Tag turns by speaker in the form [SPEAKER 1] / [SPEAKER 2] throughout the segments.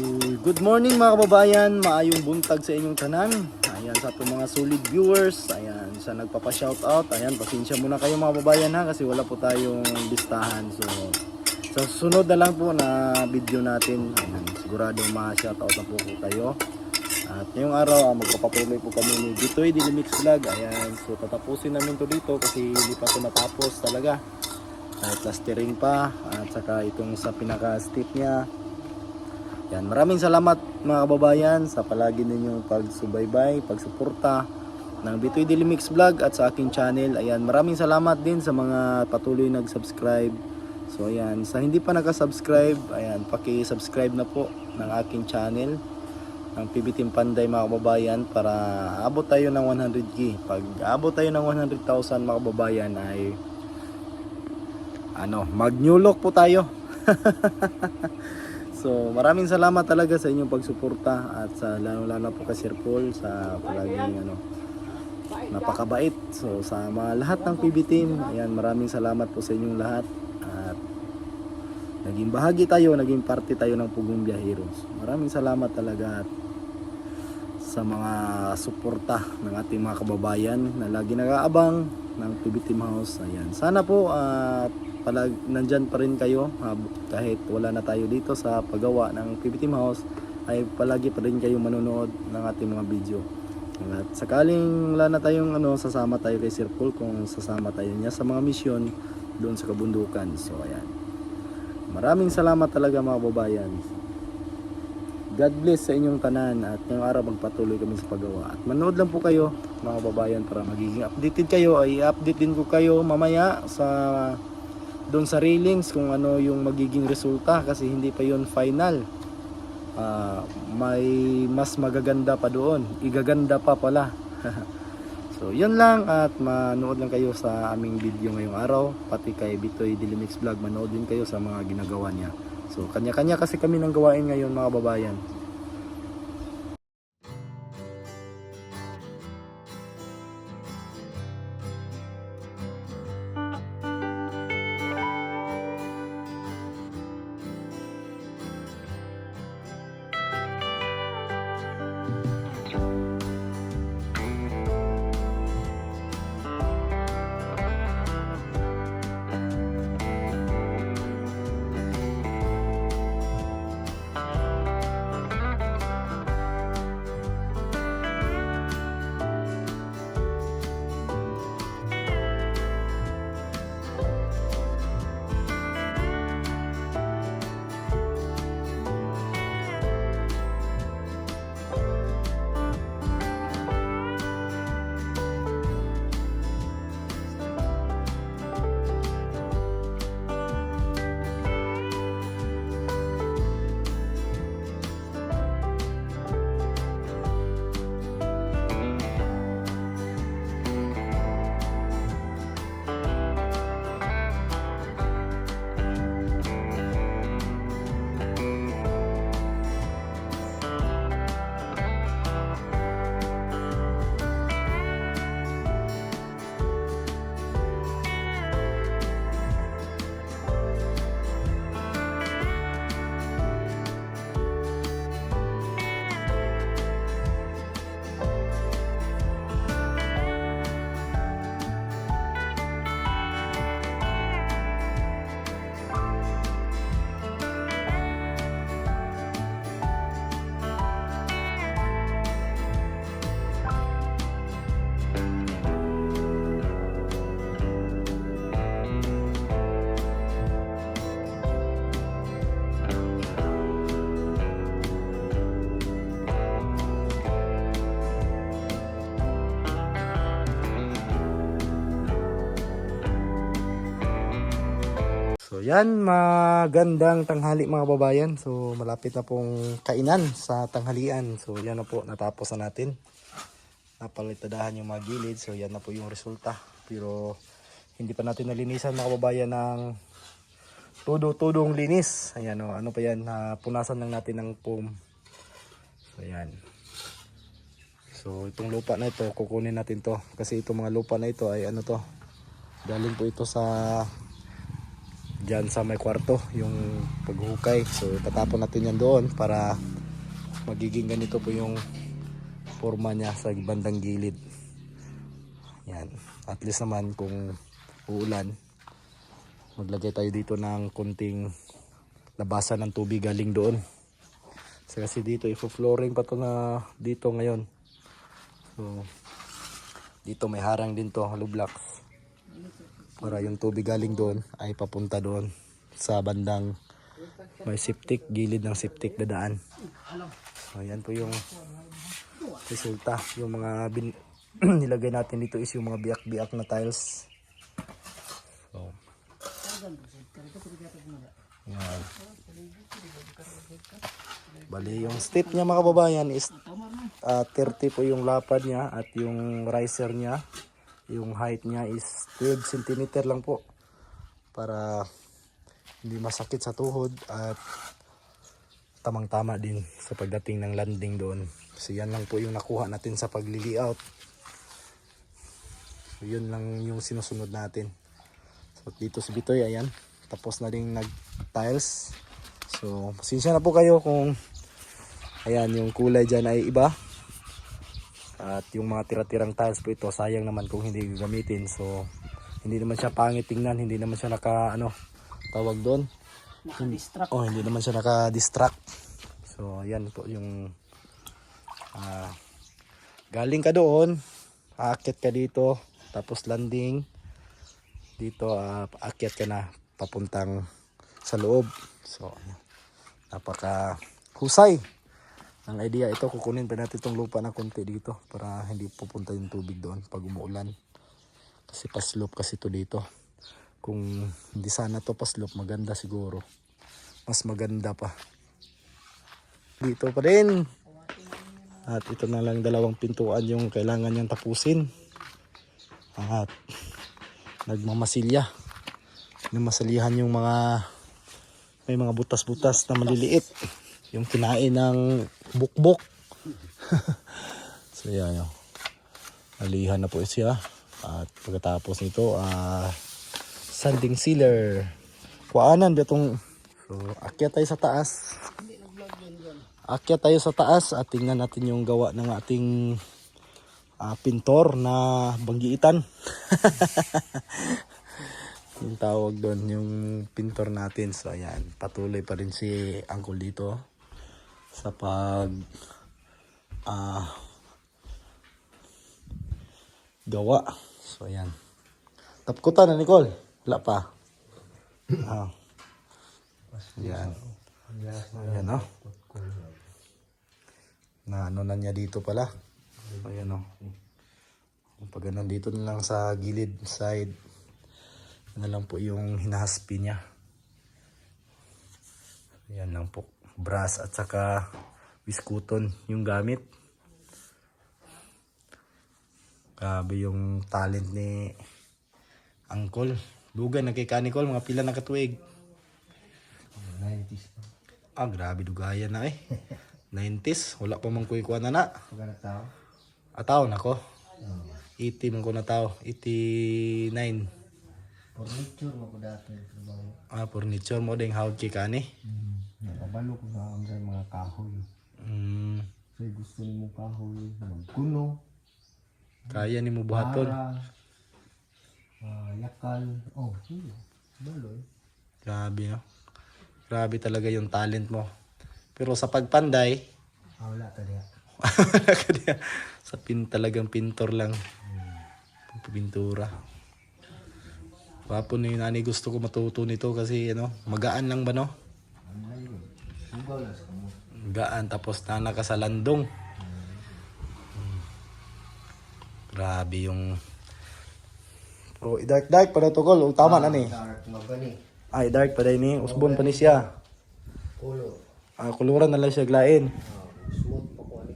[SPEAKER 1] Good morning mga kababayan, maayong buntag sa inyong tanan. Ayan sa atong mga solid viewers, ayan sa nagpapa-shoutout. Ayan, pasensya muna kayo mga kababayan ha kasi wala po tayong listahan. So sa susunod na lang po na video natin, ayan, sigurado ma-shoutout na po kayo. At ngayong araw, magpapatuloy po kami ni Bitoy Daily Mix Vlog. Ayan, so tatapusin namin to dito kasi hindi pa ito natapos talaga. At plastering pa at saka itong sa pinaka-step niya. Yan, maraming salamat mga kababayan sa palagi ninyong pagsubaybay, pagsuporta ng Bitoy Daily Mix Vlog at sa aking channel. Ayan, maraming salamat din sa mga patuloy nag-subscribe. So ayan, sa hindi pa naka-subscribe, ayan, paki-subscribe na po ng aking channel ng PB Team Panday mga kababayan para abot tayo ng 100k. Pag abot tayo ng 100,000 mga kababayan ay mag-new look po tayo. So maraming salamat talaga sa inyong pagsuporta at sa lalo po kay Sir Paul sa palaging napakabait. So sa mga lahat ng PB Team, ayan, maraming salamat po sa inyong lahat at naging bahagi tayo, naging parte tayo ng Pugong Biyaheros. Maraming salamat talaga at sa mga suporta ng ating mga kababayan na lagi nag-aabang ng PB Team House. Ayan, sana po nandyan pa rin kayo kahit wala na tayo dito sa paggawa ng PB Team House, ay palagi pa rin kayo manonood ng ating mga video. At sakaling wala na tayong sasama tayo kay Sir Paul kung sasama tayo niya sa mga misyon doon sa kabundukan. So ayan, maraming salamat talaga mga babayan. God bless sa inyong tanan at ngayong araw magpatuloy kami sa paggawa. At manood lang po kayo mga babayan para magiging updated kayo. Ay update din ko kayo mamaya sa doon sa railings kung ano yung magiging resulta kasi hindi pa yun final. May mas magaganda pa doon, igaganda pa pala. So yun lang at manood lang kayo sa aming video ngayong araw, pati kay Bitoy Daily Mix Vlog, manood din kayo sa mga ginagawa niya. So kanya-kanya kasi kami ng gawain ngayon mga babayan. So yan, magandang tanghali mga babayan. So malapit na pong kainan sa tanghalian. So yan na po, natapos na natin. Napalitadahan yung mga gilid. So yan na po yung resulta. Pero hindi pa natin nalinisan mga babayan ng todo-todong linis. Ayan o, ano pa yan, punasan lang natin ng foam. So yan. So itong lupa na ito, kukunin natin to. Kasi itong mga lupa na ito ay ano to, galing po ito sa dyan sa may kwarto, yung paghukay. So tatapon natin yan doon para magiging ganito po yung forma niya sa bandang gilid. Yan. At least naman kung uulan, maglagay tayo dito ng kunting labasan ng tubig galing doon. Kasi dito ifo-flooring pa to na dito ngayon. So dito may harang din to, hollow blocks. Para yung tubig galing doon ay papunta doon sa bandang may septic, gilid ng septic dadaan. So yan po yung resulta. Yung mga nilagay natin dito is yung mga biyak-biyak na tiles. So yan. Bali yung step niya mga kababayan is 30 po yung lapad niya at yung riser niya, yung height niya is 12 cm lang po para hindi masakit sa tuhod at tamang-tama din sa pagdating ng landing doon. Kasi yan lang po yung nakuha natin sa pagli-layout. So yun lang yung sinusunod natin. So dito si Bitoy, ayan, tapos na rin nag-tiles. So pasensya na po kayo kung ayan yung kulay dyan ay iba. At yung mga tira-tirang tiles po ito, sayang naman kung hindi gagamitin. So hindi naman siya pangit tingnan, hindi naman siya tawag doon,
[SPEAKER 2] Naka-distract.
[SPEAKER 1] oh, hindi naman siya naka-distract. So ayan po yung galing ka doon, aakyat ka dito, tapos landing dito, aakyat ka na papuntang sa loob. So napaka husay ang idea ito. Kukunin pa natin itong lupa na konti dito para hindi pupunta yung tubig doon pag umuulan, kasi pa-slope kasi ito dito. Kung hindi sana to pa-slope, maganda siguro, mas maganda pa. Dito pa rin. At ito na lang dalawang pintuan yung kailangan niyang tapusin. At nagmamasilya, namasalihan yung may mga butas-butas na maliliit, yung kinain ng bukbok. So yan yun, nalihan na po siya. At pagkatapos nito sanding sealer, kuanan bitong. So akyat tayo sa taas, at tingnan natin yung gawa ng ating pintor na banggiitan. Yung tawag doon, yung pintor natin. So ayan, patuloy pa rin si Uncle dito sa pag gawa. So ayan, tapkutan na Nicole, wala pa. Ayan, ayan o, na ano na niya dito pala. Ayan o, pag nandito na lang sa gilid side, na lang po yung hinahaspi niya. Ayan lang po, brass at saka biskuton yung gamit. Grabe yung talent ni Uncle. Dugan na kay Nicole, mga pila na katuig.
[SPEAKER 3] 90s pa.
[SPEAKER 1] Grabe dugayan na 90s, wala pa man kuy kuha na.
[SPEAKER 3] Pagka tao?
[SPEAKER 1] Ataw na ko. 80 man ko na tao, 89.
[SPEAKER 3] Furniture mo ko dati.
[SPEAKER 1] Furniture mo ding hawd kay kani.
[SPEAKER 3] Nakabalo ko sa mga kahoy. So gusto mo kahoy, magkuno.
[SPEAKER 1] Kaya ni mo buhaton.
[SPEAKER 3] Yakal. Oh, sige. Baloy.
[SPEAKER 1] Grabe no. Grabe talaga yung talent mo. Pero sa pagpanday,
[SPEAKER 3] Wala ka diya.
[SPEAKER 1] sa talagang pintor lang. Pintura. Wapo na yun, ani gusto ko matuto nito kasi magaan lang ba no?
[SPEAKER 3] Sugaw lang sa kamo.
[SPEAKER 1] Gaan, tapos ka sa landong. Grabe yung dark pa na to Kol. Tama na ni.
[SPEAKER 3] Dark magani.
[SPEAKER 1] Ay dark pa dahil ni. Usbon pa ni siya.
[SPEAKER 3] Kulo.
[SPEAKER 1] Kuluran na lang siya glain.
[SPEAKER 3] Smooth pa ko ani.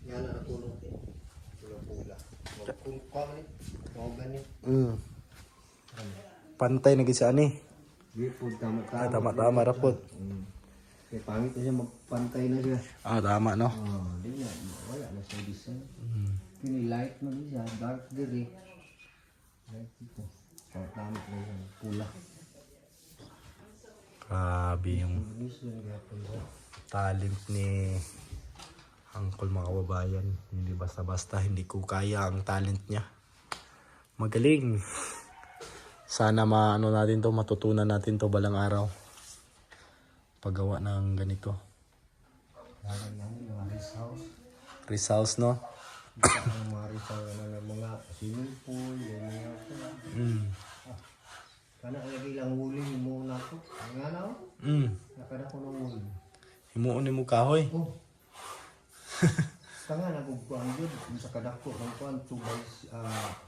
[SPEAKER 3] Yan na kulo. Kulo pula. Kung kwa ni. Magani.
[SPEAKER 1] Pantay na gid siya ani.
[SPEAKER 3] Di po tama.
[SPEAKER 1] Tama rapod.
[SPEAKER 3] Kaya pangit na siya, magpantay na siya.
[SPEAKER 1] Tama no.
[SPEAKER 3] Di na, wala na siya design. Pinilight mo din siya, dark diri. Light dito. Tamit na siya, pula.
[SPEAKER 1] Grabe yung
[SPEAKER 3] This one, gapon siya.
[SPEAKER 1] talent ni Uncle, mga kababayan. Hindi basta-basta, hindi ko kaya ang talent niya. Magaling. Sana maano natin to, matutunan natin to balang araw. Paggawa ng ganito.
[SPEAKER 3] Lalo namin mga rest house.
[SPEAKER 1] Rest house, no?
[SPEAKER 3] Ang mga rest house ng mga swimming pool, yung mga kana lagi lang huli mo na ko. Nga na ako. Nakada ko ng huli.
[SPEAKER 1] Himuon ni mo kahoy.
[SPEAKER 3] Oh. Tanga na kung kuhan yun. Kung sa kadako ng kuhan, 2 by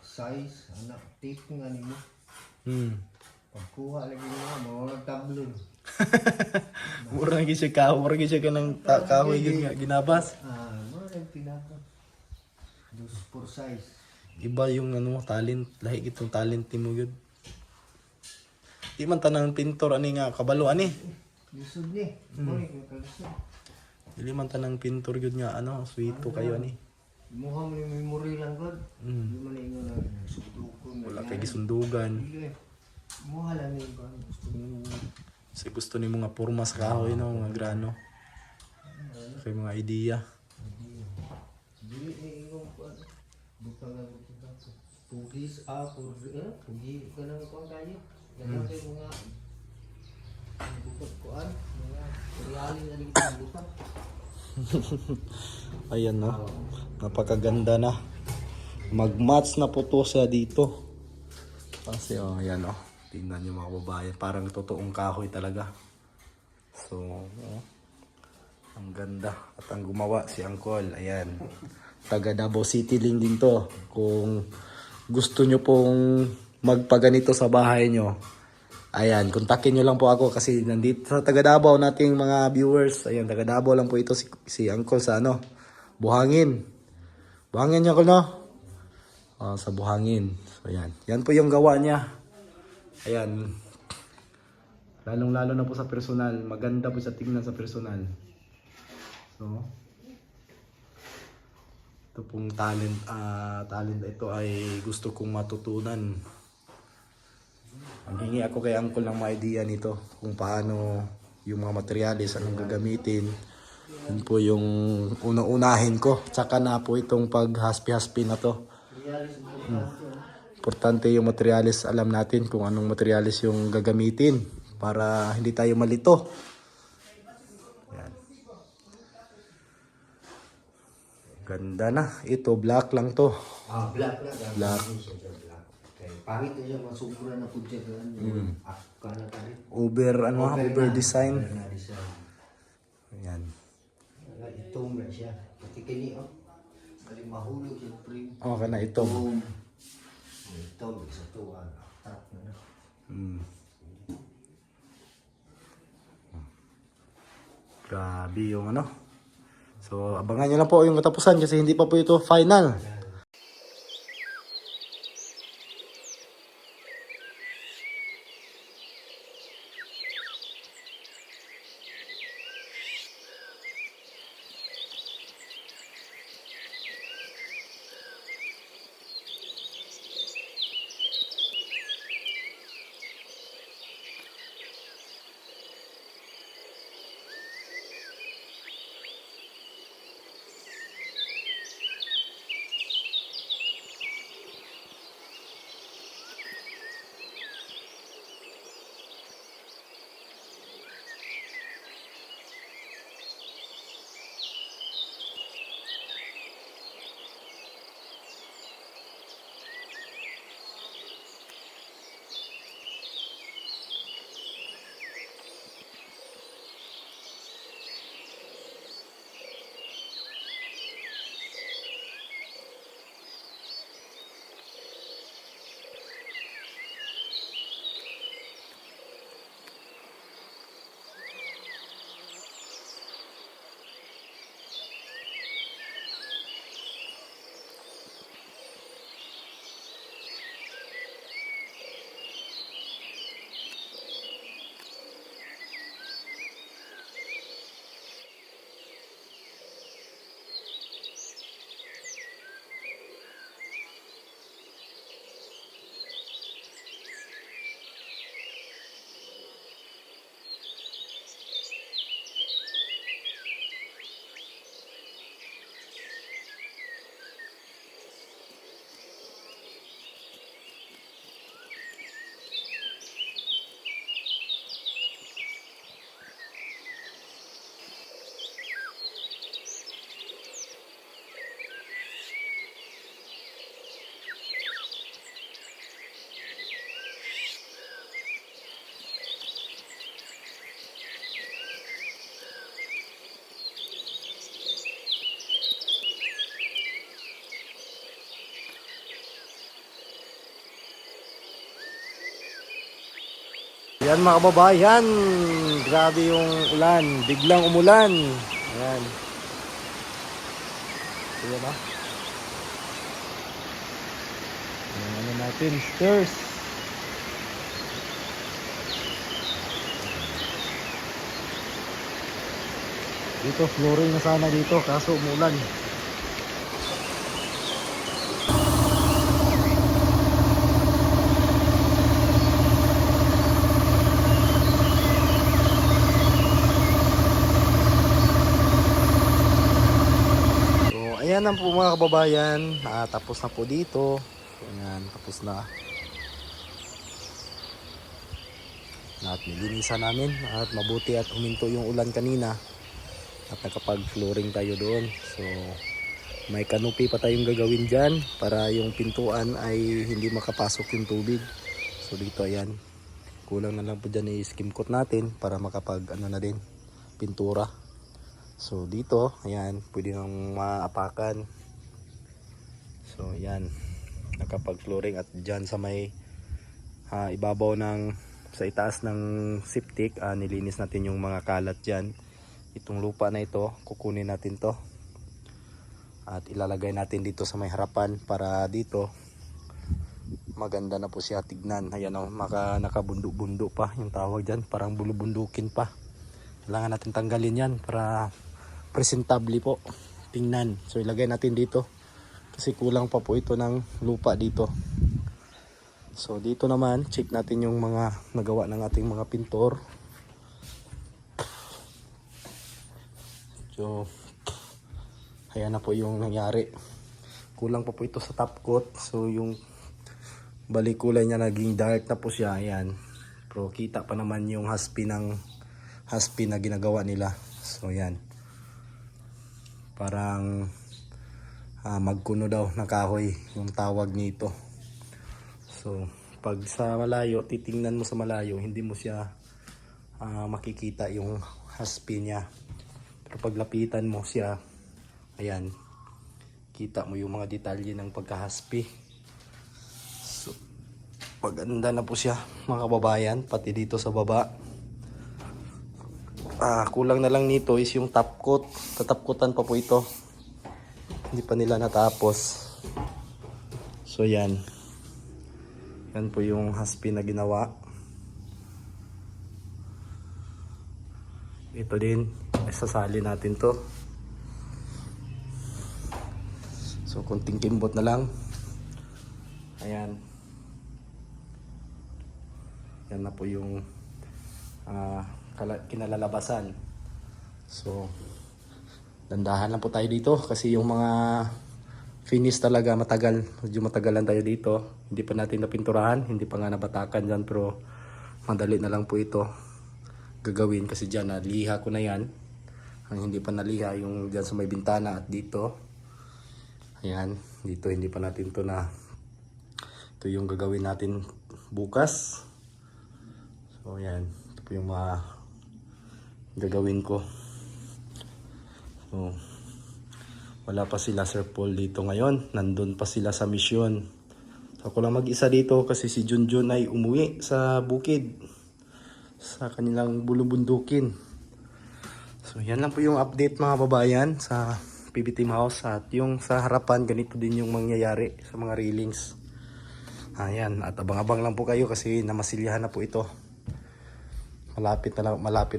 [SPEAKER 3] size, anak, tape nga nimo. Pagkuha lagi nga, mga tablon.
[SPEAKER 1] Mura lagi siya kahoy. Mura lagi siya ka ng kahoy yun nga, ginabas.
[SPEAKER 3] Mga rin pinaka. 2 for size.
[SPEAKER 1] Iba yung ano, talent. Lahi itong talent ni mo yun. Di man tanang pintor, ani nga, kabalo, ani.
[SPEAKER 3] Lisod ni. Mori ko kalisod.
[SPEAKER 1] Dili man tanang pintor yun nga, ano, sweeto kayo, ani.
[SPEAKER 3] Muha mo yung memory lang god. Hindi man ingo na sudukon.
[SPEAKER 1] Wala kay gisundugan.
[SPEAKER 3] Muha lang yung god. Gusto mo
[SPEAKER 1] Kasi gusto ni mga porma sa kahoy, no, mga grano. Kay mga idea.
[SPEAKER 3] dili ni ingo ko. Butang lang ko. Pugis pugi ka nang kuan kayo. Ganun kay mga bukod kuan, mga reality na dito butang.
[SPEAKER 1] Ayan, no. Napakaganda na. Mag-match na po to siya dito. Kasi, oh, ayan, oh. Tingnan nyo mga kababayan. Parang totoong kahoy talaga. So, oh. Ang ganda. At ang gumawa si Uncle. Ayan. Taga Davao City Link din to. Kung gusto nyo pong magpaganito sa bahay nyo, ayan, kontakin nyo lang po ako kasi nandito sa taga Davao nating mga viewers. Ayan, taga Davao lang po ito si Uncle sa ano, Buhangin. Buhangin niya ko, no? Sa Buhangin. So, ayan. Yan po yung gawa niya. Ayan. Lalong-lalo na po sa personal. Maganda po sa tingnan sa personal. So, ito pong talent ito ay gusto kong matutunan. Ang hingi ako kay Uncle ng mga idea nito kung paano yung mga materyales, anong gagamitin. Yun po yung una-unahin ko. Tsaka na po itong paghaspi-haspi na to. Importante yung materyales, alam natin kung anong materyales yung gagamitin para hindi tayo malito. Yan. Ganda na. Ito, black lang to.
[SPEAKER 3] Black.
[SPEAKER 1] Black.
[SPEAKER 3] Pangit na siya, masubra na po dyan. Kana ka rin.
[SPEAKER 1] Over design.
[SPEAKER 3] Na design.
[SPEAKER 1] Ayan.
[SPEAKER 3] Itom na siya. Pati kini, galing mahulog yung frame.
[SPEAKER 1] Kana ito.
[SPEAKER 3] Itom, isa to, attract na.
[SPEAKER 1] Grabe yung ano. So, abangan nyo lang po yung katapusan kasi hindi pa po ito final. Yan mga kababayan, grabe yung ulan, biglang umulan. Ayan. Ayan ba? Ayan, ano natin, stairs. Dito, flooring na sana dito, kaso umulan. Ayan na po mga kababayan, tapos na po dito. Ayan, tapos na. At nilinisan namin at mabuti at huminto yung ulan kanina. At nakapag-flooring tayo doon. So, may canopy pa tayong gagawin dyan para yung pintuan ay hindi makapasok yung tubig. So, dito ayan. Kulang na lang po dyan i-skim coat natin para makapag ano na din, pintura. So dito, ayan, pwede nang maapakan. So ayan, nakapag flooring at dyan sa may ibabaw ng sa itaas ng septic, nilinis natin yung mga kalat dyan. Itong lupa na ito, kukunin natin to at ilalagay natin dito sa may harapan para dito maganda na po siya tignan. Ayan o, nakabundok-bundo pa yung tawag dyan, parang bulubundukin pa. Kailangan natin tanggalin yan para presentable po tingnan. So ilagay natin dito kasi kulang pa po ito ng lupa dito. So dito naman check natin yung mga nagawa ng ating mga pintor. So ayan na po yung nangyari. Kulang pa po ito sa top coat. So yung balik kulay niya naging dark na po siya. Ayan, pero kita pa naman yung haspi na ginagawa nila. So yan, parang magkuno daw na kahoy yung tawag nito. So pag sa malayo, titingnan mo sa malayo, hindi mo siya makikita yung haspi niya. Pero pag lapitan mo siya, ayan, kita mo yung mga detalye ng pagkahaspi. So paganda na po siya mga kababayan, pati dito sa baba. Kulang na lang nito is yung top coat. Tatapkutan pa po ito. Hindi pa nila natapos. So yan. Yan po yung haspi na ginawa. Ito din, isasali natin to. So konting kimbot na lang. Ayan. Yan na po yung kinalalabasan. So dandahan lang po tayo dito kasi yung mga finish talaga matagal, medyo matagalan tayo dito. Hindi pa natin napinturahan, hindi pa nga nabatakan dyan, pero madali na lang po ito gagawin kasi dyan naliha ko na yan. Ang hindi pa naliha yung dyan sa may bintana at dito. Ayan, dito hindi pa natin to na, ito yung gagawin natin bukas. So ayan, ito po yung mga gagawin ko. So wala pa sila Sir Paul dito ngayon, nandun pa sila sa misyon. So ako lang mag-isa dito kasi si Junjun ay umuwi sa bukid, sa kanilang bulubundukin. So yan lang po yung update mga babayan sa PB Team House. At yung sa harapan, ganito din yung mangyayari sa mga railings. Ayan, at abang-abang lang po kayo kasi namasilyahan na po ito. Malapit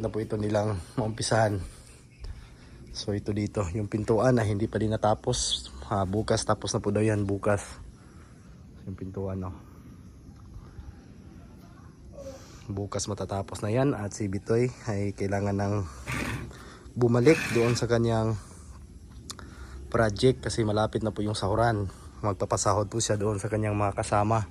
[SPEAKER 1] na po ito nilang maumpisahan. So ito dito, yung pintuan na hindi pa din natapos. Bukas tapos na po daw yan, bukas. Yung pintuan, no. Bukas matatapos na yan at si Bitoy ay kailangan ng bumalik doon sa kanyang project kasi malapit na po yung sahuran. Magpapasahod po siya doon sa kanyang mga kasama.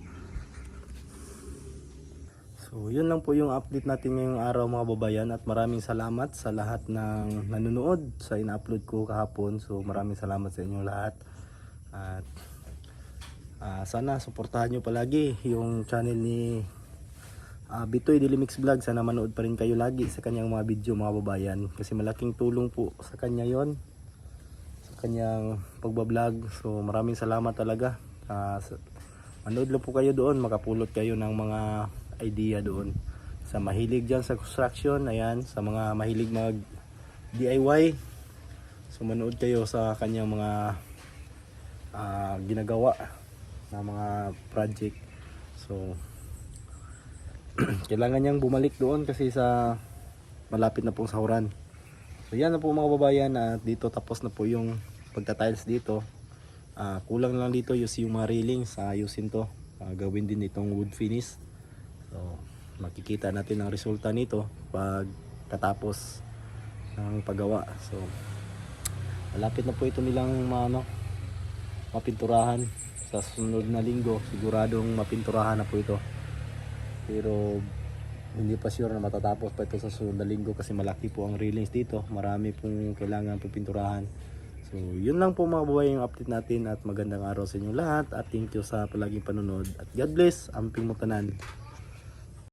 [SPEAKER 1] So yun lang po yung update natin ngayong araw mga babayan, at maraming salamat sa lahat ng nanonood sa ina-upload ko kahapon. So maraming salamat sa inyo lahat. At sana suportahan nyo palagi yung channel ni Bitoy Daily Mix Vlog. Sana manood pa rin kayo lagi sa kanyang mga video mga babayan, kasi malaking tulong po sa kanya yon, sa kanyang pagbablog. So maraming salamat talaga. Manood lang po kayo doon, makapulot kayo ng mga idea doon. Sa mahilig dyan sa construction, ayan, sa mga mahilig mag DIY, so manood kayo sa kanyang mga ginagawa na mga project. So kailangan niyang bumalik doon kasi sa malapit na pong sahuran. So yan na po mga kababayan, at dito tapos na po yung pagta-tiles dito. Kulang lang dito yung mga railings, ayusin to. Gawin din itong wood finish. So makikita natin ang resulta nito pag katapos ng paggawa. So malapit na po ito nilang mapinturahan. Sa susunod na linggo siguradong mapinturahan na po ito, pero hindi pa sure na matatapos pa ito sa susunod na linggo kasi malaki po ang railings dito, marami pong kailangan po pinturahan. So yun lang po mga kababayan yung update natin, at magandang araw sa inyong lahat, at thank you sa palaging panunod, at God bless, amping mo tanan.